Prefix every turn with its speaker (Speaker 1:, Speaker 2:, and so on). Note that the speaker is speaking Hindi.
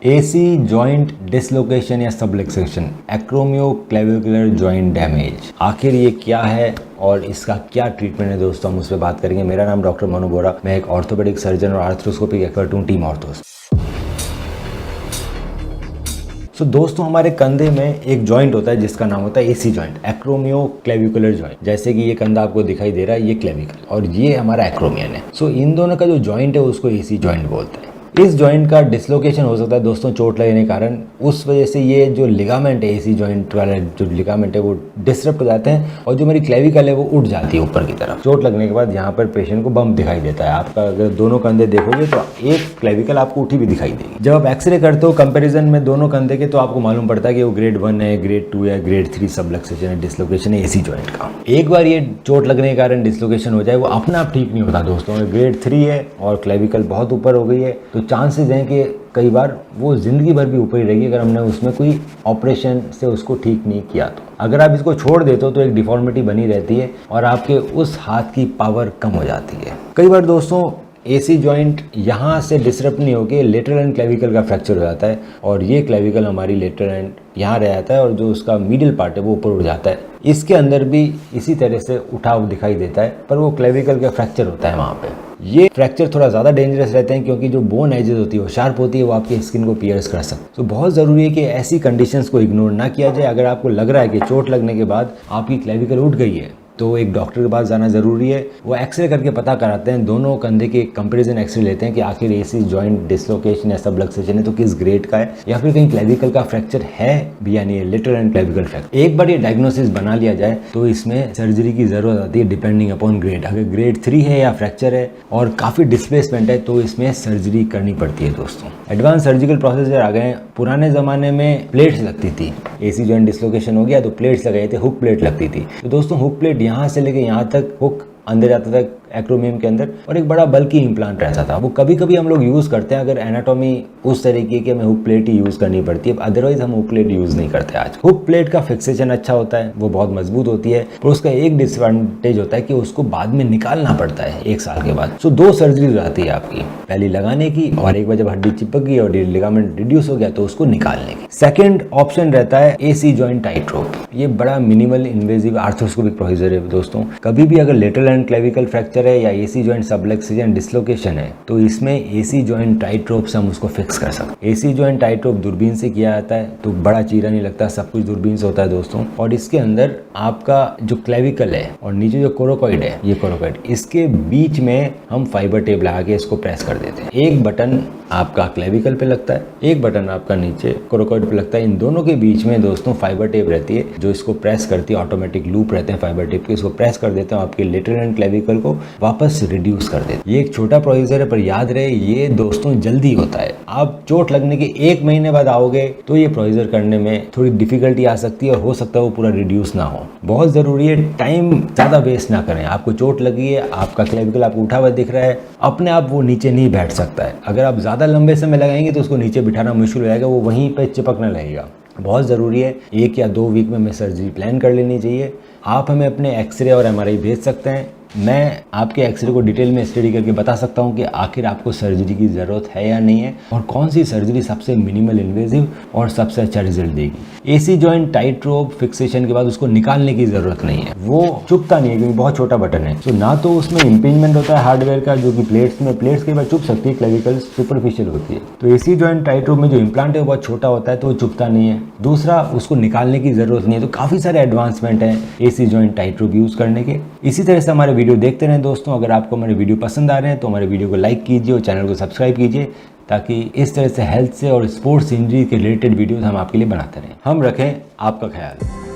Speaker 1: एसी जॉइंट डिसलोकेशन या सबलक्सेशन, एक्रोमियोक्लेविकुलर जॉइंट डैमेज, आखिर ये क्या है और इसका क्या ट्रीटमेंट है दोस्तों, हम उस पर बात करेंगे। मेरा नाम डॉक्टर मनु बोरा, मैं एक ऑर्थोपेडिक सर्जन और आर्थ्रोस्कोपिक एक्सपर्ट हूँ टीम ऑर्थोस। दोस्तों हमारे कंधे में एक जॉइंट होता है जिसका नाम होता है एसी जॉइंट, एक्रोमियोक्लेविकुलर जॉइंट। जैसे कि ये कंधा आपको दिखाई दे रहा है, ये क्लेविकल और ये हमारा एक्रोमियन है। इन दोनों का जो जॉइंट है उसको एसी जॉइंट बोलते हैं। इस जॉइंट का डिसलोकेशन हो सकता है दोस्तों चोट लगने के कारण, उस वजह से ये जो लिगामेंट है एसी जॉइंट वाला जो लिगामेंट है वो डिस्टर्ब हो जाते हैं और जो मेरी क्लेविकल है वो उठ जाती है ऊपर की तरफ। चोट लगने के बाद यहाँ पर पेशेंट को बम्प दिखाई देता है। आपका अगर दोनों कंधे देखोगे तो एक क्लेविकल आपको उठी भी दिखाई देगी। जब आप एक्सरे करते हो कंपेरिजन में दोनों कंधे के, तो आपको मालूम पड़ता है कि वो ग्रेड 1 है, ग्रेड 2 है, ग्रेड 3 सबलक्सेशन है, डिसलोकेशन है एसी जॉइंट का। एक बार ये चोट लगने के कारण डिसलोकेशन हो जाए वो अपना आप ठीक नहीं होता दोस्तों। ग्रेड 3 है और क्लेविकल बहुत ऊपर हो गई है तो चांसेस हैं कि कई बार वो ज़िंदगी भर भी ऊपर ही रहेगी अगर हमने उसमें कोई ऑपरेशन से उसको ठीक नहीं किया तो। अगर आप इसको छोड़ देते हो तो एक डिफॉर्मिटी बनी रहती है और आपके उस हाथ की पावर कम हो जाती है। कई बार दोस्तों एसी जॉइंट यहाँ से डिसरप्ट नहीं होकर लेटरल एंड क्लेविकल का फ्रैक्चर हो जाता है और ये क्लेविकल हमारी लेटरल एंड यहाँ रह जाता है और जो उसका मिडिल पार्ट है वो ऊपर उठ जाता है। इसके अंदर भी इसी तरह से उठाव दिखाई देता है पर वो क्लेविकल का फ्रैक्चर होता है वहाँ पे। ये फ्रैक्चर थोड़ा ज़्यादा डेंजरस रहते हैं क्योंकि जो बोन एजेस होती है वो शार्प होती है, वो आपकी स्किन को पियर्स कर सकते हैं। तो बहुत ज़रूरी है कि ऐसी कंडीशंस को इग्नोर ना किया जाए। अगर आपको लग रहा है कि चोट लगने के बाद आपकी क्लेविकल उठ गई है तो एक डॉक्टर के पास जाना ज़रूरी है। वो एक्सरे करके पता कराते हैं, दोनों कंधे के कंपैरिजन एक्सरे लेते हैं कि आखिर एसी जॉइंट डिसलोकेशन या सबलक्सेशन है तो किस ग्रेड का है या फिर कहीं क्लेविकल का फ्रैक्चर है भी या नहीं है, लेटरल एंड क्लेविकल फ्रैक्चर। एक बार ये डायग्नोसिस बना लिया जाए तो इसमें सर्जरी की ज़रूरत आती है डिपेंडिंग अपॉन ग्रेड। अगर ग्रेड 3 है या फ्रैक्चर है और काफ़ी डिस्प्लेसमेंट है तो इसमें सर्जरी करनी पड़ती है दोस्तों। एडवांस सर्जिकल प्रोसीजर आ गए हैं। पुराने ज़माने में प्लेट्स लगती थी, एसी जॉइंट डिसलोकेशन हो गया तो प्लेट्स लगाए थे, हुक प्लेट लगती थी। तो दोस्तों हुक प्लेट यहाँ से लेके यहाँ तक हुक अंदर जाता था एक्रोमियम के अंदर और एक बड़ा बल्कि इम्प्लांट रहता था। वो कभी कभी हम लोग यूज़ करते हैं अगर एनाटॉमी उस तरीके की हमें हुक प्लेट ही यूज़ करनी पड़ती है, अदरवाइज हम हुक प्लेट यूज़ नहीं करते आज। हुक प्लेट का फिक्सेशन अच्छा होता है, वो बहुत मजबूत होती है, पर उसका एक डिसएडवांटेज होता है कि उसको बाद में निकालना पड़ता है 1 साल के बाद। दो सर्जरी हो जाती है आपकी, पहली लगाने की और एक बार जब हड्डी चिपक गई और लिगामेंट रिड्यूस हो गया तो उसको निकालने की। सेकेंड ऑप्शन रहता है एसी जॉइंट टाइट्रोप। ये बड़ा मिनिमल इन्वेजिव आर्थ्रोस्कोपिक प्रोसीजर है दोस्तों। कभी भी अगर लेटरल एंड क्लेविकल फ्रैक्चर है या एसी जॉइंट सबलक्सेशन डिसलोकेशन है तो इसमें एसी जॉइंट टाइट्रोप से हम उसको फिक्स कर सकते हैं। एसी जॉइंट टाइट्रोप दूरबीन से किया जाता है तो बड़ा चीरा नहीं लगता, सब कुछ दूरबीन से होता है दोस्तों। और इसके अंदर आपका जो क्लेविकल है और नीचे जो कोरोकॉइड है, ये कोरोकॉइड, इसके बीच में हम फाइबर टेप लगा के इसको प्रेस कर देते हैं। एक बटन आपका क्लेविकल पे लगता है, एक बटन आपका नीचे कोरोकॉइड पे लगता है। इन दोनों के बीच में दोस्तों फाइबर टेप रहती है जो इसको प्रेस करती है, ऑटोमेटिक लूप रहते हैं फाइबर टेप के, इसको प्रेस कर देते हैं, आपके लेटरल एंड क्लेविकल को वापस रिड्यूस कर देते हैं। ये एक छोटा प्रोसीजर है पर याद रहे ये दोस्तों जल्दी होता है। आप चोट लगने के 1 महीने बाद आओगे तो ये प्रोसीजर करने में थोड़ी डिफिकल्टी आ सकती है और हो सकता है वो पूरा रिड्यूस ना हो। बहुत जरूरी है टाइम ज़्यादा वेस्ट ना करें। आपको चोट लगी है, आपका क्लेविकल आपको उठा हुआ दिख रहा है, अपने आप वो नीचे नहीं बैठ सकता है। अगर आप ज़्यादा लंबे समय लगाएंगे तो उसको नीचे बिठाना मुश्किल हो जाएगा, वो वहीं पे चिपकने लगेगा। बहुत ज़रूरी है 1 या 2 वीक में हमें सर्जरी प्लान कर लेनी चाहिए। आप हमें अपने एक्सरे और MRI भेज सकते हैं, मैं आपके एक्सरे को डिटेल में स्टडी करके बता सकता हूं कि आखिर आपको सर्जरी की ज़रूरत है या नहीं है और कौन सी सर्जरी सबसे मिनिमल इन्वेजिव और सबसे अच्छा रिजल्ट देगी। एसी जॉइंट टाइट्रोप फिक्सेशन के बाद उसको निकालने की ज़रूरत नहीं है, वो चुभता नहीं है क्योंकि बहुत छोटा बटन है। तो ना तो उसमें इम्पिंजमेंट होता है हार्डवेयर का जो कि प्लेट्स के बाद चुभ सकती है, क्लेविकल सुपरफिशियल होती है। तो एसी जॉइंट टाइट्रोप में जो इम्प्लांट है वो बहुत छोटा होता है तो वो चुभता नहीं है। दूसरा, उसको निकालने की ज़रूरत नहीं है। तो काफ़ी सारे एडवांसमेंट हैं एसी जॉइंट टाइट्रोप यूज़ करने के। इसी तरह से हमारे वीडियो देखते रहें दोस्तों। अगर आपको हमारे वीडियो पसंद आ रहे हैं तो हमारे वीडियो को लाइक कीजिए और चैनल को सब्सक्राइब कीजिए ताकि इस तरह से हेल्थ से और स्पोर्ट्स इंजरी के रिलेटेड वीडियोस हम आपके लिए बनाते रहें। हम रखें आपका ख्याल।